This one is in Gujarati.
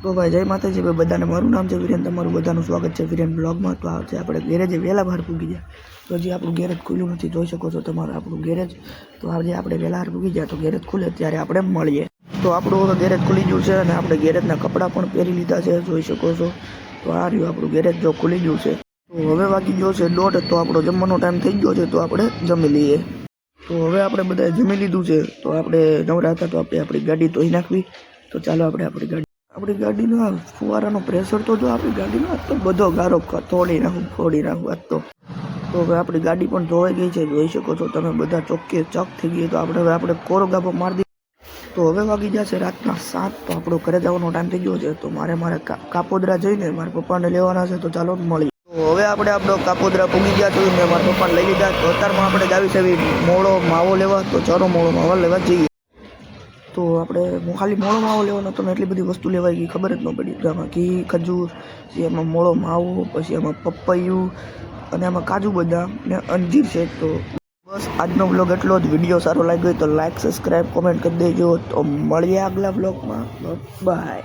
તો ભાઈ જય માતાજી ભાઈ બધાને, મારું નામ છે વિરેન, તમારું બધાનું સ્વાગત છે વિરેન બ્લોગમાં। તો આજે આપણે ગેરેજે વહેલા બહાર પૂગી ગયા, તો હજી આપણું ગેરેજ ખુલ્લું નથી, જોઈ શકો છો તમારું આપણું ગેરેજ। તો આજે આપણે વહેલા બહાર પૂગી ગયા, તો ગેરેજ ખુલે ત્યારે આપણે મળીએ। તો આપણું હવે ગેરેજ ખુલી ગયું છે અને આપણે ગેરેજના કપડાં પણ પહેરી લીધા છે, જોઈ શકો છો। તો આ રહ્યું આપણું ગેરેજ જો ખુલી ગયું છે। તો હવે વાગી ગયો છે 1:30, તો આપણો જમવાનો ટાઈમ થઈ ગયો છે, તો આપણે જમી લઈએ। તો હવે આપણે બધાએ જમી લીધું છે, તો આપણે નવરા હતા તો આપણે આપણી ગાડી ધોઈ નાખવી। તો ચાલો આપણે આપણી ગાડીનો ફુવારાનો પ્રેશર તો જો આપણી ગાડીનો તો બધો ગારો ફોડી નાખું આજ તો હવે આપણી ગાડી પણ ધોવાઈ ગઈ છે, જોઈ શકો છો તમે બધા ચોખ્ખે ચોક થઈ ગઈ। તો આપણે કોરો ગાભો મારી દીધો। તો હવે વાગી જશે રાતના 7, તો આપણો ઘરે જવાનો ટાઈમ થઈ ગયો છે। તો મારે કાપોદરા જઈને મારા પપ્પાને લેવાના છે, તો ચાલો મળીએ। તો હવે આપણે આપણો કાપોદરા પૂગી ગયા છીએ, મેં મારા પપ્પાને લઈ લીધા। તો અત્યારમાં આપણે જાવી છે મોળો માવો લેવા, તો ચાલો મોળો માવો લેવા જઈએ। તો આપણે ખાલી મોળો માવો લેવાનો તો એટલી બધી વસ્તુ લેવાઈ ગઈ, ખબર જ ન પડી। તો એમાં ઘી, ખજૂર, પછી એમાં મોળો માવો, પછી એમાં પપૈયું અને એમાં કાજુ બદામ ને અંજીર છે। તો બસ આજનો બ્લોગ એટલો જ। વિડીયો સારો લાગ્યો હોય તો લાઈક, સબસ્ક્રાઈબ, કોમેન્ટ કરી દેજો। તો મળીએ આગલા બ્લોગમાં, બાય।